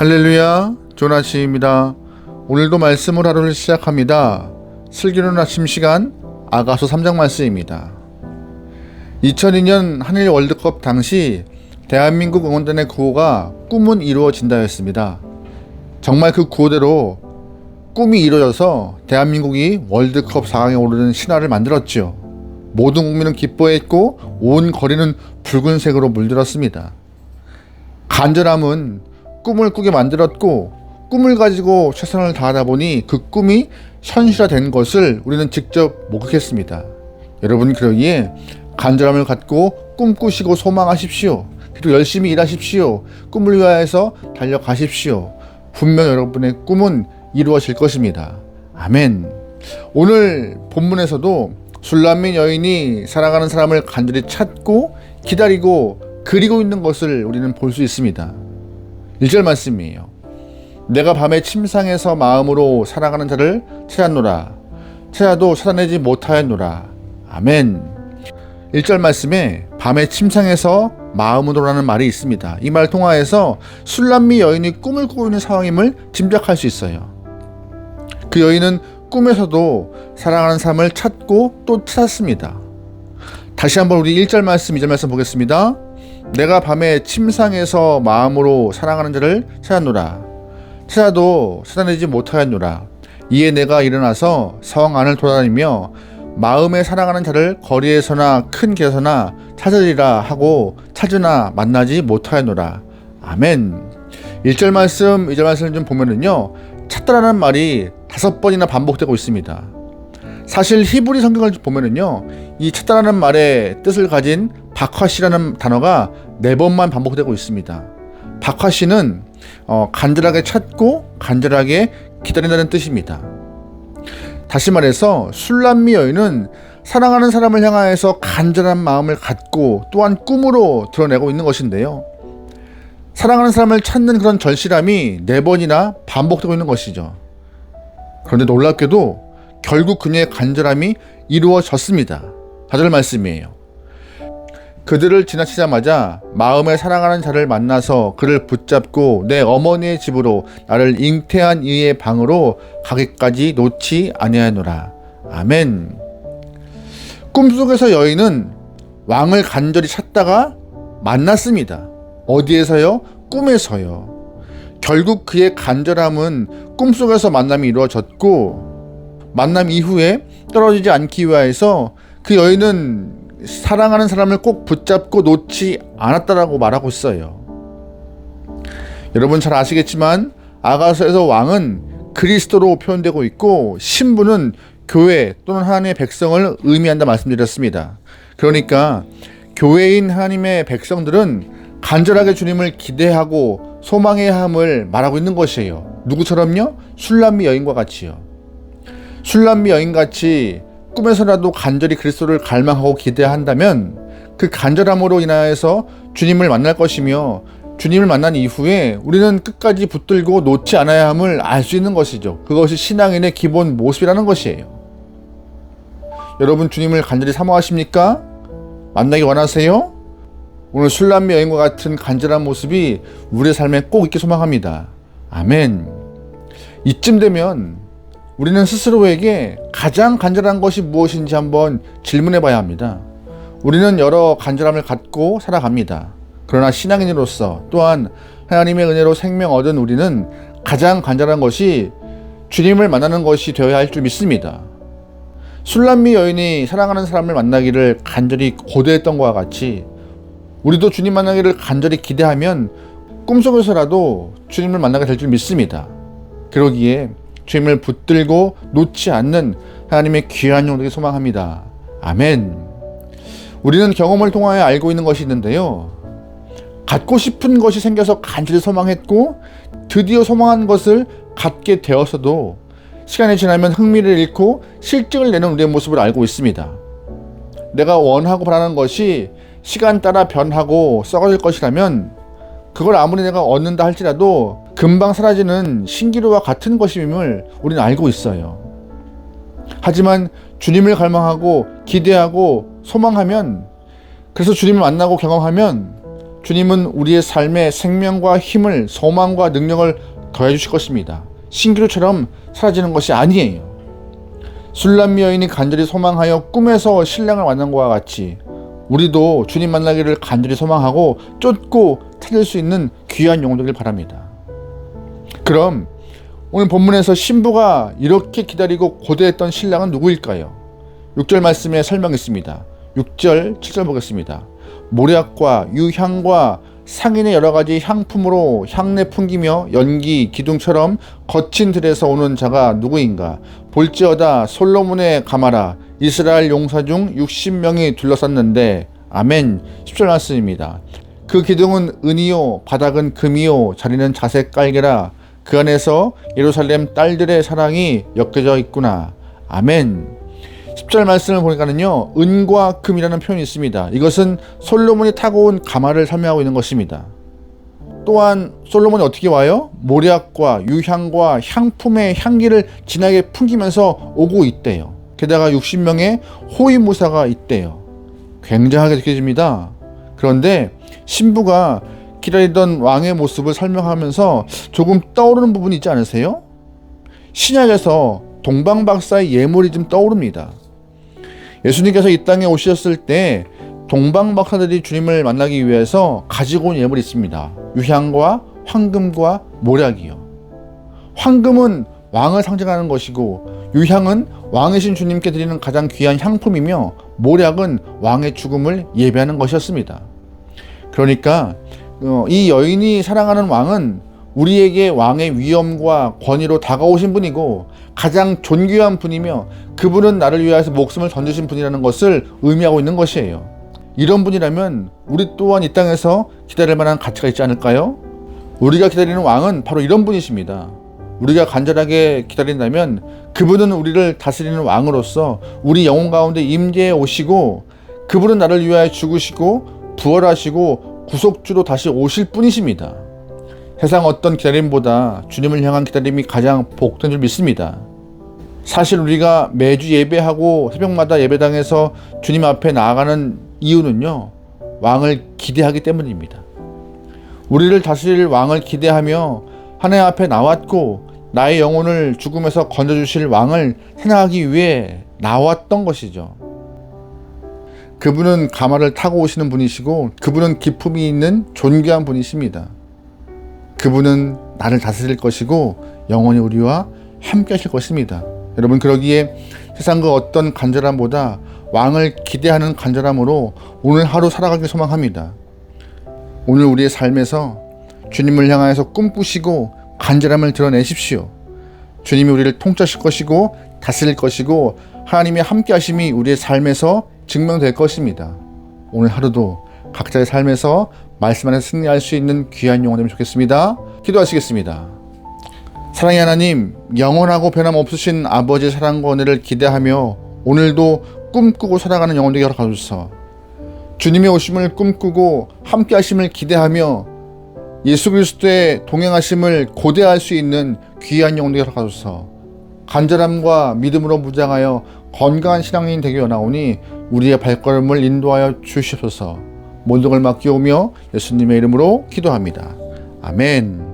할렐루야, 좋은 아침입니다. 오늘도 말씀을 하루를 시작합니다. 슬기로운 아침 시간 아가서 3장 말씀입니다. 2002년 한일 월드컵 당시 대한민국 응원단의 구호가 꿈은 이루어진다였습니다. 정말 그 구호대로 꿈이 이루어져서 대한민국이 월드컵 4강에 오르는 신화를 만들었죠. 모든 국민은 기뻐했고 온 거리는 붉은색으로 물들었습니다. 간절함은 꿈을 꾸게 만들었고 꿈을 가지고 최선을 다하다 보니 그 꿈이 현실화된 것을 우리는 직접 목격했습니다. 여러분, 그러기에 간절함을 갖고 꿈꾸시고 소망하십시오. 그리고 열심히 일하십시오. 꿈을 위하여서 달려가십시오. 분명 여러분의 꿈은 이루어질 것입니다. 아멘. 오늘 본문에서도 술람민 여인이 사랑하는 사람을 간절히 찾고 기다리고 그리고 있는 것을 우리는 볼 수 있습니다. 1절 말씀이에요. 내가 밤에 침상에서 마음으로 사랑하는 자를 찾았노라. 찾아도 찾아내지 못하였노라. 아멘. 1절 말씀에 밤에 침상에서 마음으로라는 말이 있습니다. 이 말 통하여서 술람미 여인이 꿈을 꾸고 있는 상황임을 짐작할 수 있어요. 그 여인은 꿈에서도 사랑하는 사람을 찾고 또 찾았습니다. 다시 한번 우리 1절 말씀, 2절 말씀 보겠습니다. 내가 밤에 침상에서 마음으로 사랑하는 자를 찾았노라. 찾아도 찾아내지 못하였노라. 이에 내가 일어나서 성 안을 돌아다니며 마음에 사랑하는 자를 거리에서나 큰 길에서나 찾으리라 하고 찾으나 만나지 못하였노라. 아멘. 1절 말씀, 2절 말씀을 좀 보면은요, 찾다라는 말이 5번이나 반복되고 있습니다. 사실 히브리 성경을 보면은요, 이 찾다라는 말의 뜻을 가진 박화시라는 단어가 4번만 반복되고 있습니다. 박화시는 간절하게 찾고 간절하게 기다린다는 뜻입니다. 다시 말해서 술람미 여인은 사랑하는 사람을 향하여서 간절한 마음을 갖고 또한 꿈으로 드러내고 있는 것인데요. 사랑하는 사람을 찾는 그런 절실함이 4번이나 반복되고 있는 것이죠. 그런데 놀랍게도 결국 그녀의 간절함이 이루어졌습니다. 4절 말씀이에요. 그들을 지나치자마자 마음에 사랑하는 자를 만나서 그를 붙잡고 내 어머니의 집으로 나를 잉태한 이의 방으로 가기까지 놓지 아니하노라. 아멘. 꿈속에서 여인은 왕을 간절히 찾다가 만났습니다. 어디에서요? 꿈에서요. 결국 그의 간절함은 꿈속에서 만남이 이루어졌고 만남 이후에 떨어지지 않기 위하여서 그 여인은 사랑하는 사람을 꼭 붙잡고 놓지 않았다라고 말하고 있어요. 여러분 잘 아시겠지만 아가서에서 왕은 그리스도로 표현되고 있고 신부는 교회 또는 하나님의 백성을 의미한다 말씀드렸습니다. 그러니까 교회인 하나님의 백성들은 간절하게 주님을 기대하고 소망해야 함을 말하고 있는 것이에요. 누구처럼요? 술람미 여인과 같이요. 술람미 여인같이 꿈에서라도 간절히 그리스도를 갈망하고 기대한다면 그 간절함으로 인하여서 주님을 만날 것이며 주님을 만난 이후에 우리는 끝까지 붙들고 놓지 않아야 함을 알 수 있는 것이죠. 그것이 신앙인의 기본 모습이라는 것이에요. 여러분 주님을 간절히 사모하십니까? 만나기 원하세요? 오늘 술람미 여인과 같은 간절한 모습이 우리의 삶에 꼭 있게 소망합니다. 아멘. 이쯤 되면 우리는 스스로에게 가장 간절한 것이 무엇인지 한번 질문해 봐야 합니다. 우리는 여러 간절함을 갖고 살아갑니다. 그러나 신앙인으로서 또한 하나님의 은혜로 생명 얻은 우리는 가장 간절한 것이 주님을 만나는 것이 되어야 할 줄 믿습니다. 술람미 여인이 사랑하는 사람을 만나기를 간절히 고대했던 것과 같이 우리도 주님 만나기를 간절히 기대하면 꿈속에서라도 주님을 만나게 될 줄 믿습니다. 그러기에 주님을 붙들고 놓지 않는 하나님의 귀한 영혼에게 소망합니다. 아멘. 우리는 경험을 통하여 알고 있는 것이 있는데요. 갖고 싶은 것이 생겨서 간절히 소망했고 드디어 소망한 것을 갖게 되어서도 시간이 지나면 흥미를 잃고 실증을 내는 우리의 모습을 알고 있습니다. 내가 원하고 바라는 것이 시간 따라 변하고 썩어질 것이라면 그걸 아무리 내가 얻는다 할지라도 금방 사라지는 신기루와 같은 것임을 우리는 알고 있어요. 하지만 주님을 갈망하고 기대하고 소망하면, 그래서 주님을 만나고 경험하면 주님은 우리의 삶에 생명과 힘을, 소망과 능력을 더해 주실 것입니다. 신기루처럼 사라지는 것이 아니에요. 술람 여인이 간절히 소망하여 꿈에서 신랑을 만난 것과 같이 우리도 주님 만나기를 간절히 소망하고 쫓고 찾을 수 있는 귀한 영혼 되길 바랍니다. 그럼 오늘 본문에서 신부가 이렇게 기다리고 고대했던 신랑은 누구일까요? 6절 말씀에 설명이 있습니다. 6절, 7절 보겠습니다. 모략과 유향과 상인의 여러가지 향품으로 향내 풍기며 연기, 기둥처럼 거친 들에서 오는 자가 누구인가? 볼지어다 솔로몬의 가마라 이스라엘 용사 중 60명이 둘러쌌는데 아멘. 10절 말씀입니다. 그 기둥은 은이요 바닥은 금이요 자리는 자색 깔개라 그 안에서 예루살렘 딸들의 사랑이 엮여져 있구나. 아멘. 10절 말씀을 보니까는요, 은과 금이라는 표현이 있습니다. 이것은 솔로몬이 타고 온 가마를 설명하고 있는 것입니다. 또한 솔로몬이 어떻게 와요? 모략과 유향과 향품의 향기를 진하게 풍기면서 오고 있대요. 게다가 60명의 호위무사가 있대요. 굉장하게 느껴집니다. 그런데 신부가 기다리던 왕의 모습을 설명하면서 조금 떠오르는 부분이 있지 않으세요? 신약에서 동방박사의 예물이 좀 떠오릅니다. 예수님께서 이 땅에 오셨을 때 동방박사들이 주님을 만나기 위해서 가지고 온 예물이 있습니다. 유향과 황금과 모략이요. 황금은 왕을 상징하는 것이고 유향은 왕이신 주님께 드리는 가장 귀한 향품이며 모략은 왕의 죽음을 예배하는 것이었습니다. 그러니까 이 여인이 사랑하는 왕은 우리에게 왕의 위엄과 권위로 다가오신 분이고 가장 존귀한 분이며 그분은 나를 위하여서 목숨을 던지신 분이라는 것을 의미하고 있는 것이에요. 이런 분이라면 우리 또한 이 땅에서 기다릴 만한 가치가 있지 않을까요? 우리가 기다리는 왕은 바로 이런 분이십니다. 우리가 간절하게 기다린다면 그분은 우리를 다스리는 왕으로서 우리 영혼 가운데 임재해 오시고 그분은 나를 위하여 죽으시고 부활하시고 구속주로 다시 오실 분이십니다. 세상 어떤 기다림보다 주님을 향한 기다림이 가장 복된 줄 믿습니다. 사실 우리가 매주 예배하고 새벽마다 예배당에서 주님 앞에 나아가는 이유는요, 왕을 기대하기 때문입니다. 우리를 다스릴 왕을 기대하며 하나님 앞에 나왔고 나의 영혼을 죽음에서 건져주실 왕을 생각하기 위해 나왔던 것이죠. 그분은 가마를 타고 오시는 분이시고 그분은 기품이 있는 존귀한 분이십니다. 그분은 나를 다스릴 것이고 영원히 우리와 함께 하실 것입니다. 여러분, 그러기에 세상 그 어떤 간절함보다 왕을 기대하는 간절함으로 오늘 하루 살아가길 소망합니다. 오늘 우리의 삶에서 주님을 향하여서 꿈꾸시고 간절함을 드러내십시오. 주님이 우리를 통치하실 것이고 다스릴 것이고 하나님의 함께 하심이 우리의 삶에서 증명될 것입니다. 오늘 하루도 각자의 삶에서 말씀 안에서 승리할 수 있는 귀한 영혼 되면 좋겠습니다. 기도하시겠습니다. 사랑의 하나님, 영원하고 변함없으신 아버지의 사랑과 은혜를 기대하며 오늘도 꿈꾸고 살아가는 영혼 되게 허락하소서. 주님의 오심을 꿈꾸고 함께 하심을 기대하며 예수 그리스도의 동행하심을 고대할 수 있는 귀한 영혼 되게 허락하소서. 간절함과 믿음으로 무장하여 건강한 신앙인이 되게 원하오니 우리의 발걸음을 인도하여 주시옵소서. 모든 걸 맡기오며 예수님의 이름으로 기도합니다. 아멘.